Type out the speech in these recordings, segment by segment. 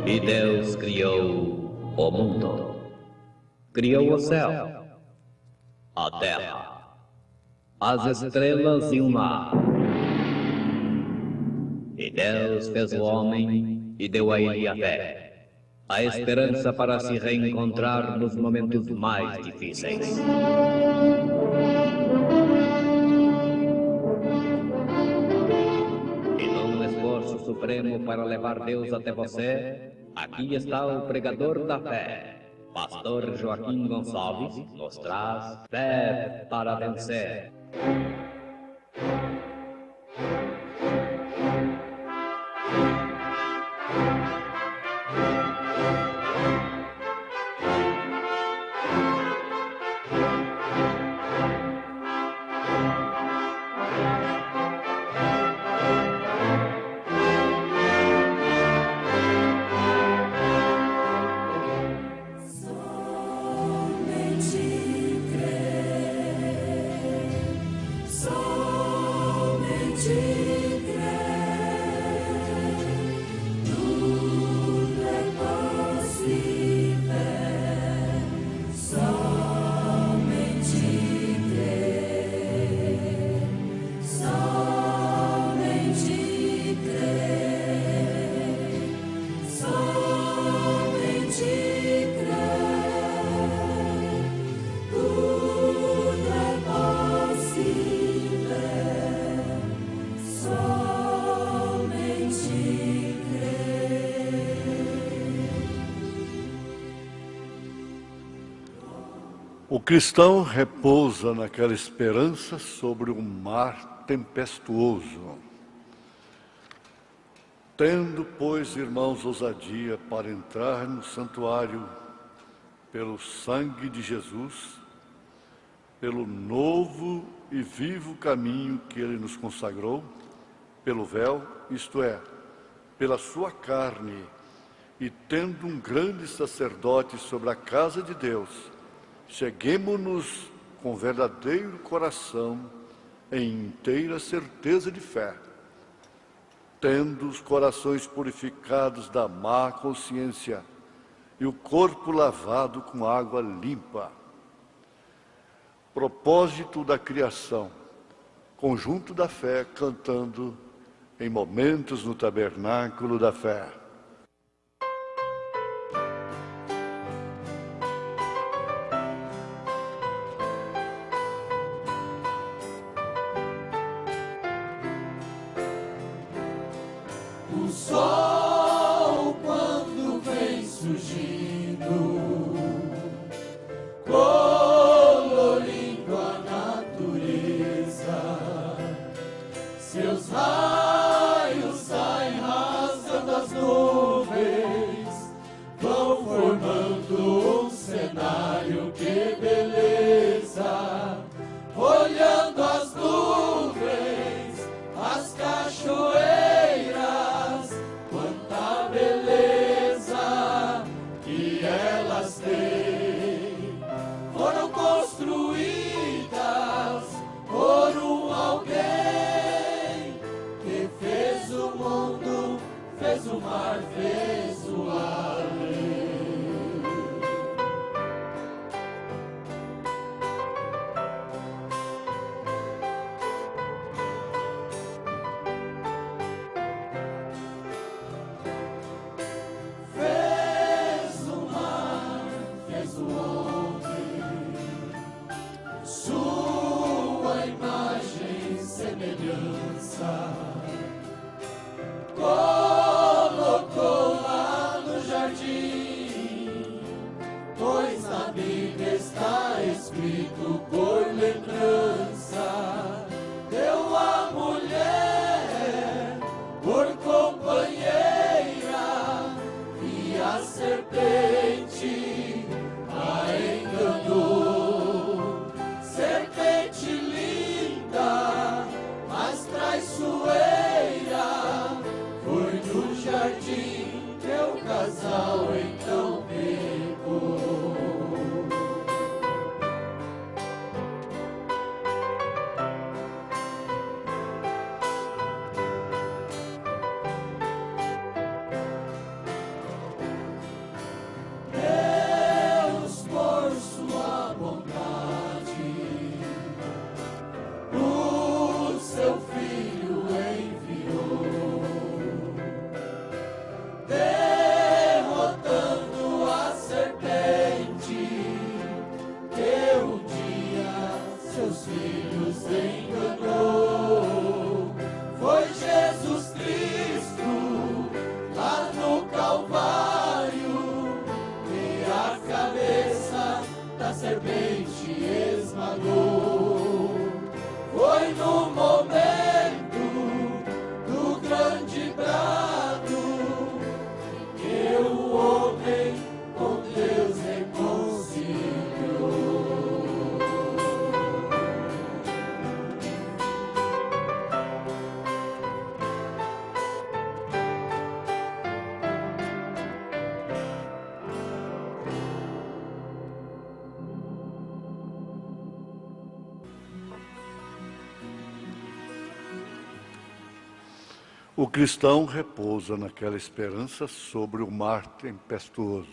E Deus criou o mundo. Criou o céu, a terra, as estrelas e o mar. E Deus fez o homem e deu a ele a fé, a esperança para se reencontrar nos momentos mais difíceis. E num esforço supremo para levar Deus até você, aqui está o pregador da fé. Pastor Joaquim Gonçalves nos traz fé para vencer. O cristão repousa naquela esperança sobre um mar tempestuoso. Tendo, pois, irmãos, ousadia para entrar no santuário pelo sangue de Jesus, pelo novo e vivo caminho que Ele nos consagrou, pelo véu, isto é, pela sua carne, e tendo um grande sacerdote sobre a casa de Deus, cheguemo-nos com verdadeiro coração, em inteira certeza de fé, tendo os corações purificados da má consciência e o corpo lavado com água limpa. Propósito da criação, conjunto da fé cantando em momentos no tabernáculo da fé. O sol, quando vem surgindo, colorindo a natureza, seus raios saem rasgando as nuvens. eternamente esmagou. Foi no momento do grande brado que o homem com Deus reconciliou. O cristão repousa naquela esperança sobre o mar tempestuoso.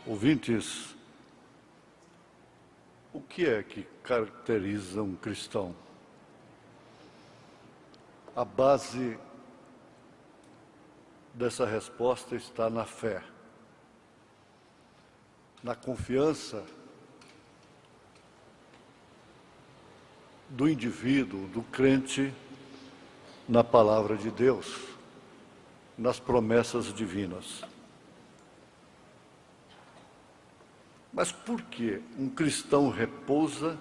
Ouvintes, o que é que caracteriza um cristão? A base dessa resposta está na fé, na confiança do indivíduo, do crente, na palavra de Deus, nas promessas divinas. Mas por que um cristão repousa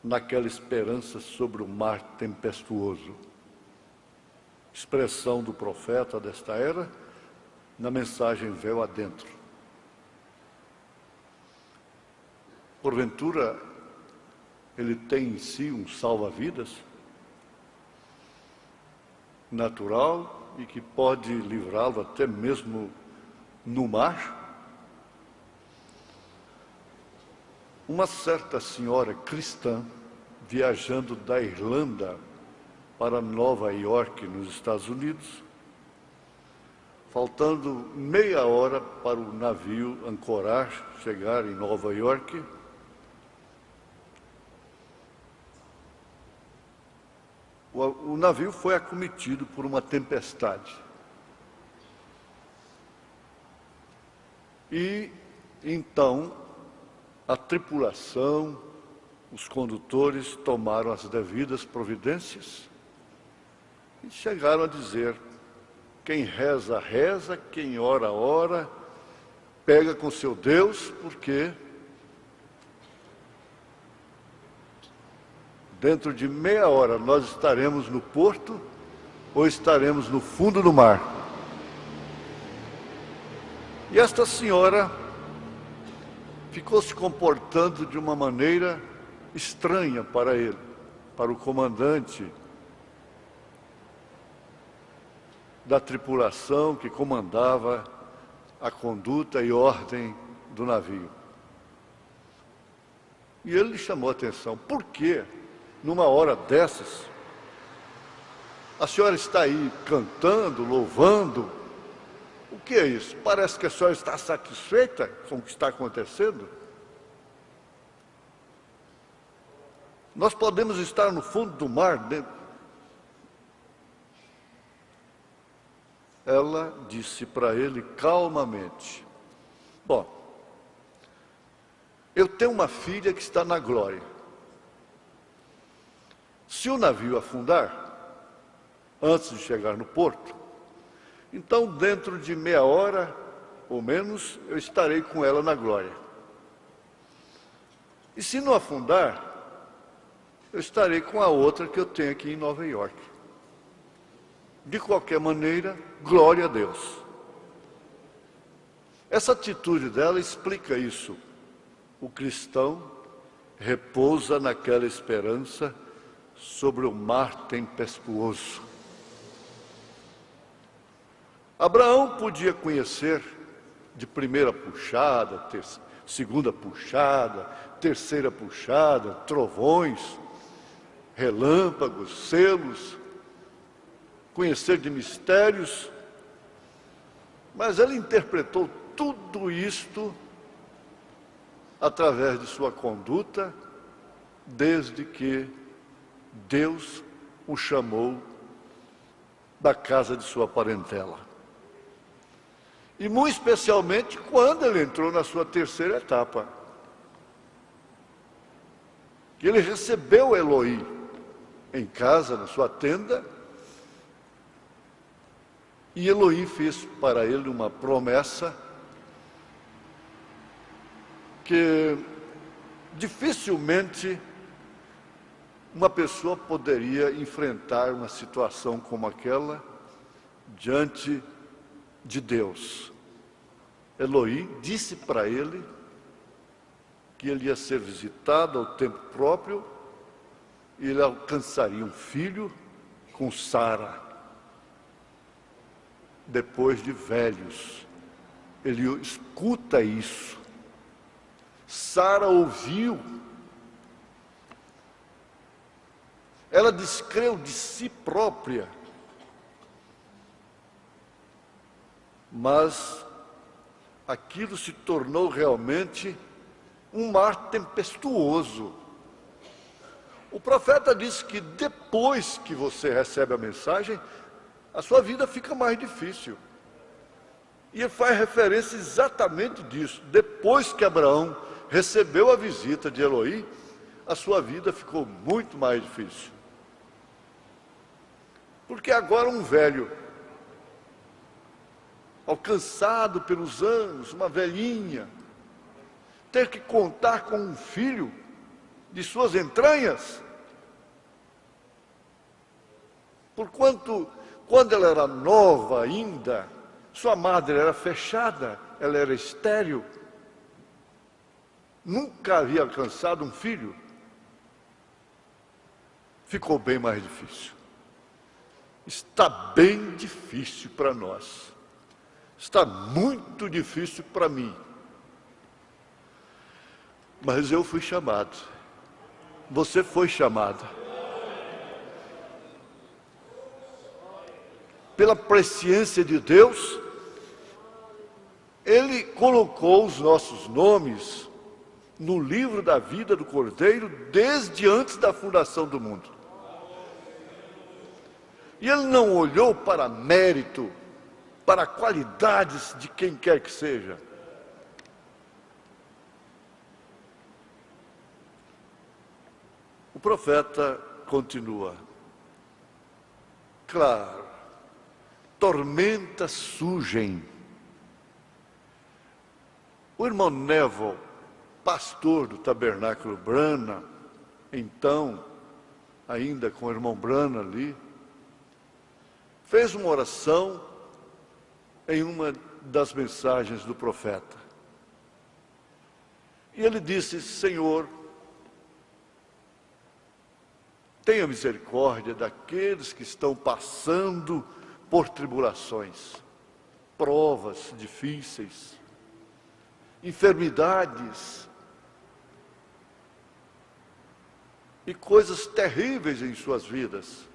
naquela esperança sobre o mar tempestuoso? Expressão do profeta desta era, na mensagem Véu Adentro. Porventura, ele tem em si um salva-vidas natural e que pode livrá-lo até mesmo no mar? Uma certa senhora cristã, viajando da Irlanda para Nova York, nos Estados Unidos, faltando meia hora para o navio ancorar, chegar em Nova York, o navio foi acometido por uma tempestade. E então a tripulação, os condutores tomaram as devidas providências e chegaram a dizer: quem reza, reza, quem ora, ora, pega com seu Deus, porque dentro de meia hora nós estaremos no porto ou estaremos no fundo do mar. E esta senhora ficou se comportando de uma maneira estranha para ele, para o comandante da tripulação que comandava a conduta e ordem do navio. E ele lhe chamou a atenção: por quê? Numa hora dessas, a senhora está aí cantando, louvando. O que é isso? Parece que a senhora está satisfeita com o que está acontecendo. Nós podemos estar no fundo do mar. Ela disse para ele calmamente: bom, eu tenho uma filha que está na glória. Se o navio afundar, antes de chegar no porto, então dentro de meia hora, ou menos, eu estarei com ela na glória. E se não afundar, eu estarei com a outra que eu tenho aqui em Nova York. De qualquer maneira, glória a Deus. Essa atitude dela explica isso. O cristão repousa naquela esperança sobre o mar tempestuoso. Abraão podia conhecer de primeira puxada, segunda puxada, terceira puxada, trovões, relâmpagos, selos, conhecer de mistérios, mas ele interpretou tudo isto através de sua conduta, desde que Deus o chamou da casa de sua parentela. E muito especialmente quando ele entrou na sua terceira etapa. Que ele recebeu Elohim, em casa, na sua tenda, e Elohim fez para ele uma promessa que dificilmente uma pessoa poderia enfrentar uma situação como aquela diante de Deus. Elohim disse para ele que ele ia ser visitado ao tempo próprio e ele alcançaria um filho com Sara, depois de velhos. Ele escuta isso. Sara ouviu. Ela descreu de si própria, mas aquilo se tornou realmente um mar tempestuoso. O profeta disse que depois que você recebe a mensagem, a sua vida fica mais difícil. E ele faz referência exatamente disso. Depois que Abraão recebeu a visita de Elohim, a sua vida ficou muito mais difícil. Porque agora um velho, alcançado pelos anos, uma velhinha, ter que contar com um filho de suas entranhas, porquanto, quando ela era nova ainda, sua madre era fechada, ela era estéril, nunca havia alcançado um filho, ficou bem mais difícil. Está bem difícil para nós, está muito difícil para mim, mas eu fui chamado, você foi chamada, pela presciência de Deus. Ele colocou os nossos nomes no livro da vida do Cordeiro desde antes da fundação do mundo. E ele não olhou para mérito, para qualidades de quem quer que seja. O profeta continua. Claro, tormentas surgem. O irmão Neville, pastor do Tabernáculo Brana, então, ainda com o irmão Brana ali, fez uma oração em uma das mensagens do profeta. E ele disse: Senhor, tenha misericórdia daqueles que estão passando por tribulações, provas difíceis, enfermidades e coisas terríveis em suas vidas.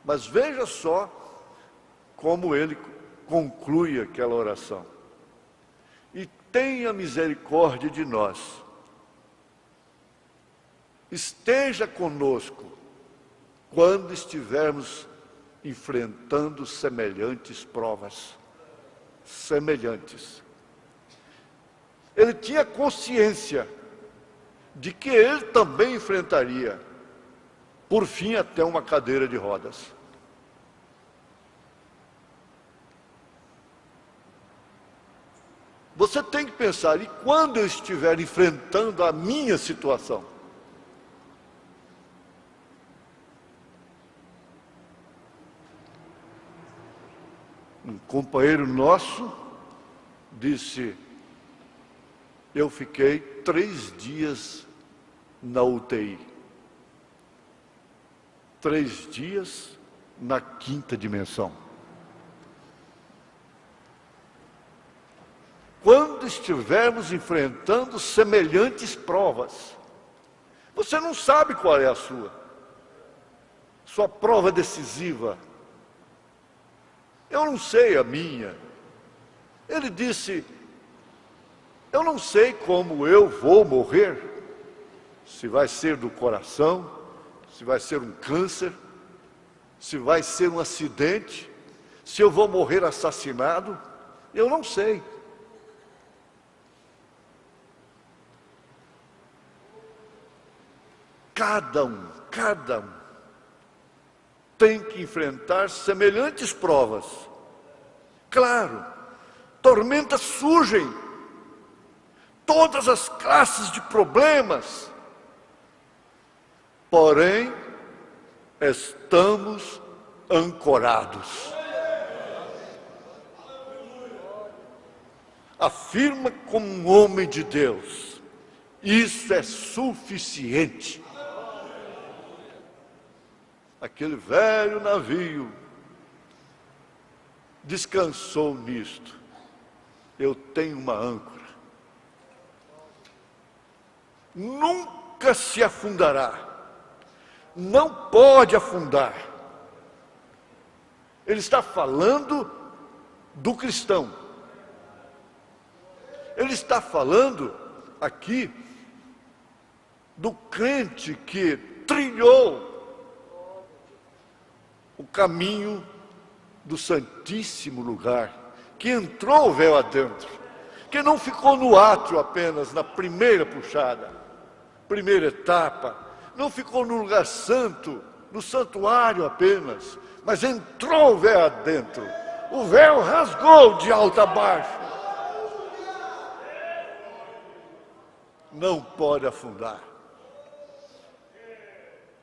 Mas veja só como ele conclui aquela oração. E tenha misericórdia de nós. Esteja conosco quando estivermos enfrentando semelhantes provas. Semelhantes. Ele tinha consciência de que ele também enfrentaria, por fim, até uma cadeira de rodas. Você tem que pensar, e quando eu estiver enfrentando a minha situação? Um companheiro nosso disse: eu fiquei 3 dias na UTI. 3 dias na 5ª dimensão. Quando estivermos enfrentando semelhantes provas, você não sabe qual é a sua prova decisiva. Eu não sei a minha. Ele disse: eu não sei como eu vou morrer, se vai ser do coração, se vai ser um câncer, se vai ser um acidente, se eu vou morrer assassinado, eu não sei. Cada um tem que enfrentar semelhantes provas. Claro, tormentas surgem, todas as classes de problemas, porém, estamos ancorados. Afirma como um homem de Deus, isso é suficiente. Aquele velho navio descansou nisto. Eu tenho uma âncora. Nunca se afundará. Não pode afundar. Ele está falando do cristão. Ele está falando aqui do crente que trilhou o caminho do Santíssimo Lugar, que entrou o véu adentro, que não ficou no átrio apenas na primeira puxada, primeira etapa, não ficou no lugar santo, no santuário apenas, mas entrou o véu adentro, o véu rasgou de alto a baixo. Não pode afundar.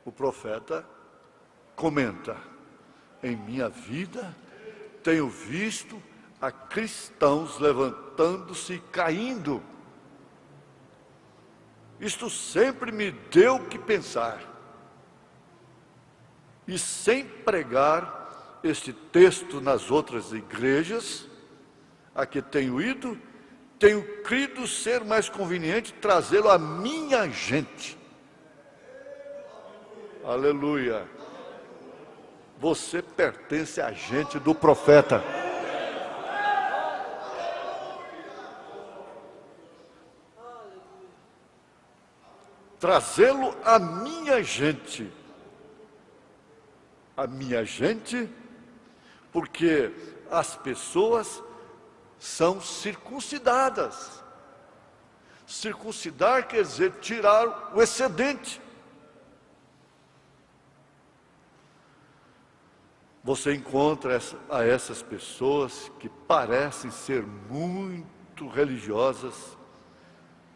O profeta comenta: em minha vida tenho visto a cristãos levantando-se e caindo. Isto sempre me deu o que pensar. E sem pregar este texto nas outras igrejas a que tenho ido, tenho crido ser mais conveniente trazê-lo à minha gente. Aleluia. Você pertence à gente do profeta. Trazê-lo à minha gente. A minha gente, porque as pessoas são circuncidadas. Circuncidar quer dizer tirar o excedente. Você encontra a essas pessoas que parecem ser muito religiosas,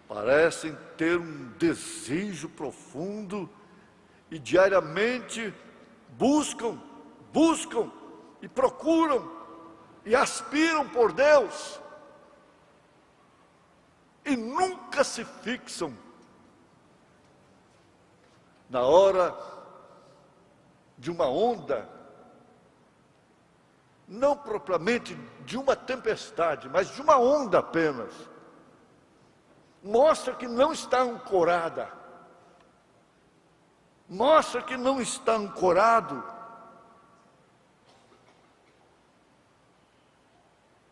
parecem ter um desejo profundo e diariamente buscam e procuram e aspiram por Deus e nunca se fixam na hora de uma onda, não propriamente de uma tempestade, mas de uma onda apenas. Mostra que não está ancorada. Mostra que não está ancorado.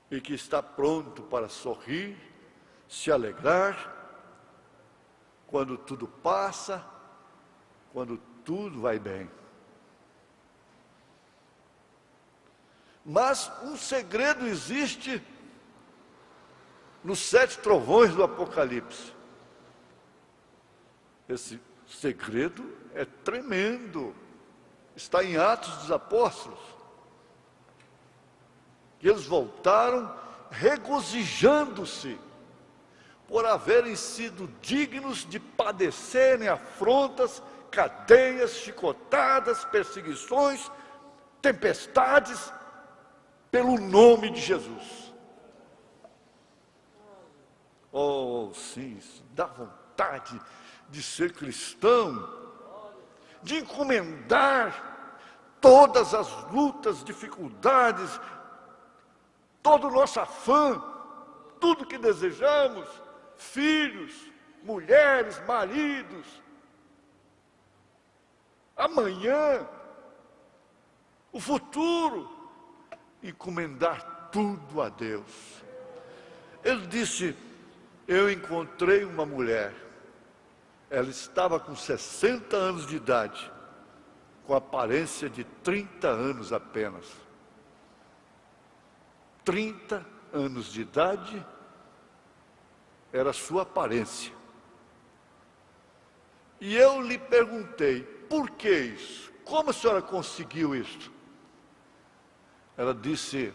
E que está pronto para sorrir, se alegrar, quando tudo passa, quando tudo vai bem. Mas um segredo existe nos 7 trovões do Apocalipse. Esse segredo é tremendo. Está em Atos dos Apóstolos. E eles voltaram regozijando-se por haverem sido dignos de padecerem afrontas, cadeias, chicotadas, perseguições, tempestades, pelo nome de Jesus. Oh, sim, isso dá vontade de ser cristão, de encomendar todas as lutas, dificuldades, todo o nosso afã, tudo que desejamos, filhos, mulheres, maridos, amanhã, o futuro, encomendar tudo a Deus. Ele disse: eu encontrei uma mulher, ela estava com 60 anos de idade, com aparência de 30 anos apenas. 30 anos de idade era a sua aparência. E eu lhe perguntei: por que isso? como a senhora conseguiu isso? Ela disse,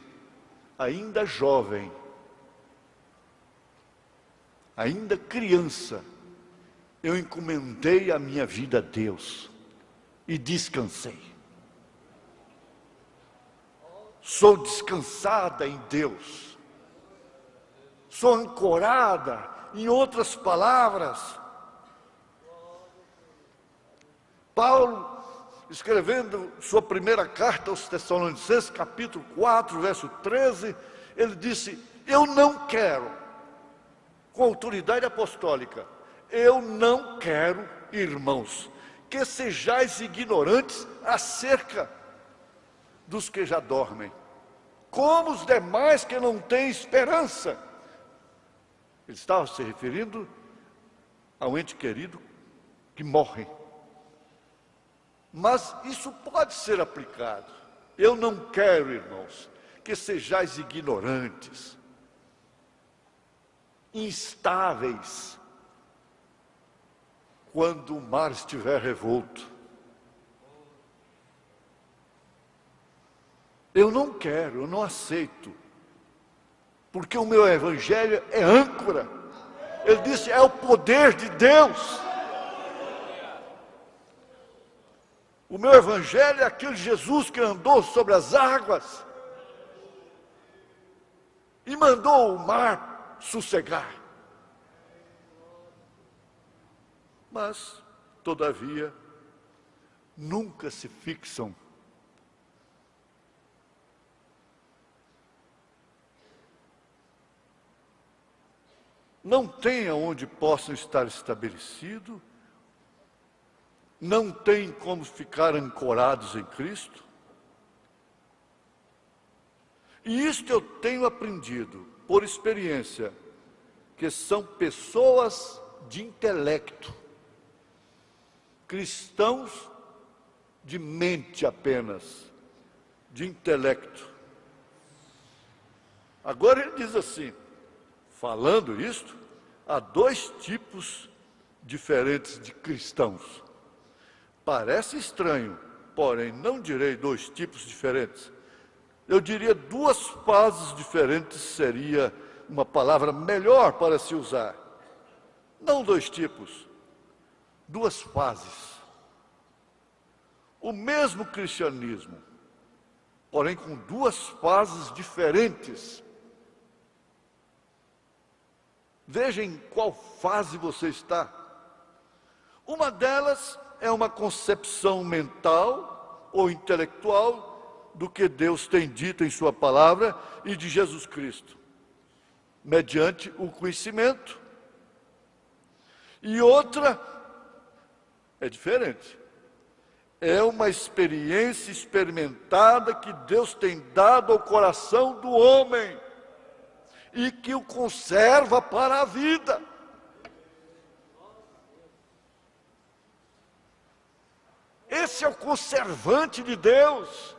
ainda jovem, ainda criança, eu encomendei a minha vida a Deus e descansei. Sou descansada em Deus. Sou ancorada, em outras palavras. Paulo, escrevendo sua primeira carta aos Tessalonicenses, capítulo 4, verso 13, ele disse, eu não quero, com autoridade apostólica, eu não quero, irmãos, que sejais ignorantes acerca dos que já dormem, como os demais que não têm esperança. Ele estava se referindo a um ente querido que morre. Mas isso pode ser aplicado. Eu não quero, irmãos, que sejais ignorantes, instáveis, quando o mar estiver revolto. Eu não quero, eu não aceito, porque o meu evangelho é âncora. Ele disse, é o poder de Deus. O meu evangelho é aquele Jesus que andou sobre as águas e mandou o mar sossegar. Mas, todavia, nunca se fixam não tem aonde possam estar estabelecidos, não tem como ficar ancorados em Cristo. E isto eu tenho aprendido por experiência, que são pessoas de intelecto, cristãos de mente apenas, de intelecto. Agora ele diz assim, falando isto, há dois tipos diferentes de cristãos. Parece estranho, porém não direi dois tipos diferentes. Eu diria duas fases diferentes, seria uma palavra melhor para se usar. Não dois tipos, duas fases. O mesmo cristianismo, porém com duas fases diferentes. Veja em qual fase você está. Uma delas é uma concepção mental ou intelectual do que Deus tem dito em sua palavra e de Jesus Cristo, mediante o conhecimento. E outra é diferente. É uma experiência experimentada que Deus tem dado ao coração do homem e que o conserva para a vida. Esse é o conservante de Deus.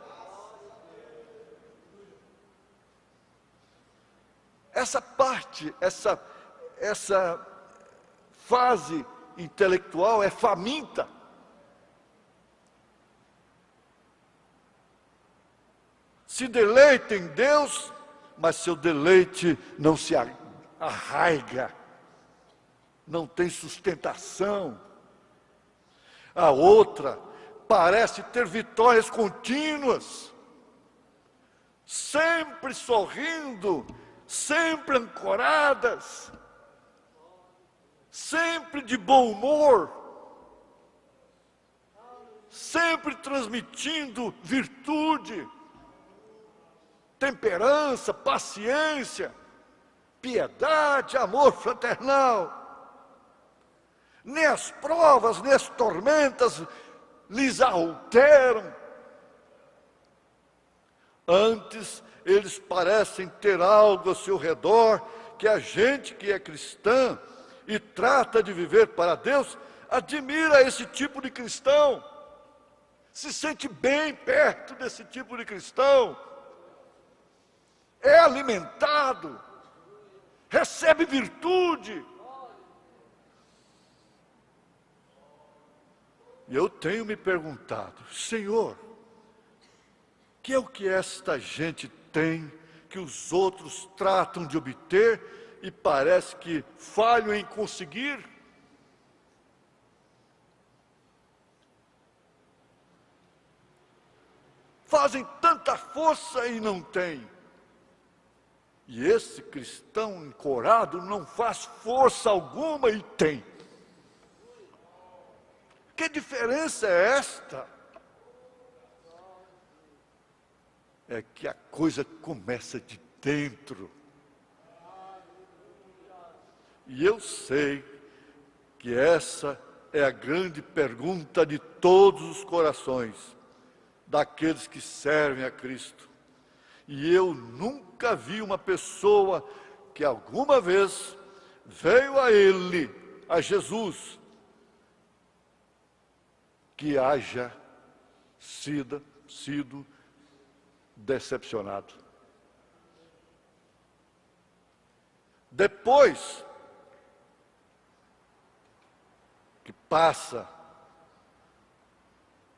Essa parte, essa fase intelectual é faminta. Se deleita em Deus, mas seu deleite não se arraiga, não tem sustentação. A outra parece ter vitórias contínuas, sempre sorrindo, sempre ancoradas, sempre de bom humor, sempre transmitindo virtude, temperança, paciência, piedade, amor fraternal. Nem as provas, nem as tormentas lhes alteram. Antes, eles parecem ter algo ao seu redor que a gente que é cristã e trata de viver para Deus, admira esse tipo de cristão, se sente bem perto desse tipo de cristão, é alimentado, recebe virtude. E eu tenho me perguntado, Senhor, que é o que esta gente tem que os outros tratam de obter e parece que falham em conseguir? Fazem tanta força e não têm. E esse cristão encorado não faz força alguma e tem. Que diferença é esta? É que a coisa começa de dentro. E eu sei que essa é a grande pergunta de todos os corações, daqueles que servem a Cristo. E eu nunca vi uma pessoa que alguma vez veio a Ele, a Jesus, que haja sido decepcionado. Depois que passa,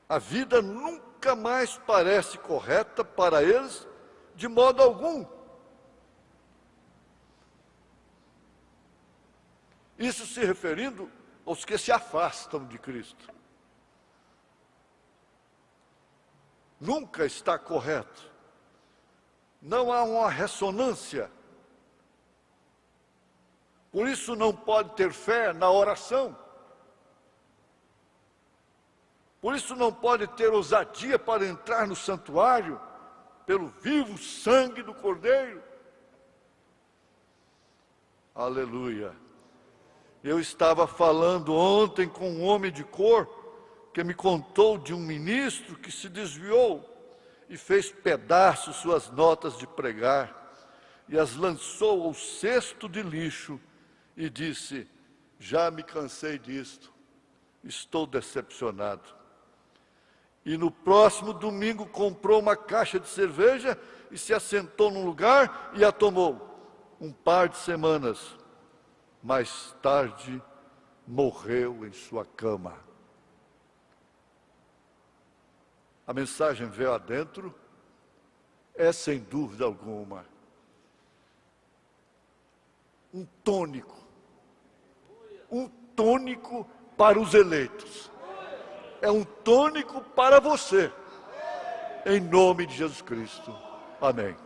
a vida nunca mais parece correta para eles, de modo algum. Isso se referindo aos que se afastam de Cristo. Nunca está correto. Não há uma ressonância. Por isso não pode ter fé na oração. Por isso não pode ter ousadia para entrar no santuário, pelo vivo sangue do Cordeiro. Aleluia. Eu estava falando ontem com um homem de cor, que me contou de um ministro que se desviou e fez pedaços suas notas de pregar, e as lançou ao cesto de lixo, e disse, já me cansei disto, estou decepcionado. E no próximo domingo comprou uma caixa de cerveja e se assentou num lugar e a tomou. Um par de semanas mais tarde, morreu em sua cama. A mensagem veio adentro, é sem dúvida alguma um tônico para os eleitos. É um tônico para você, em nome de Jesus Cristo. Amém.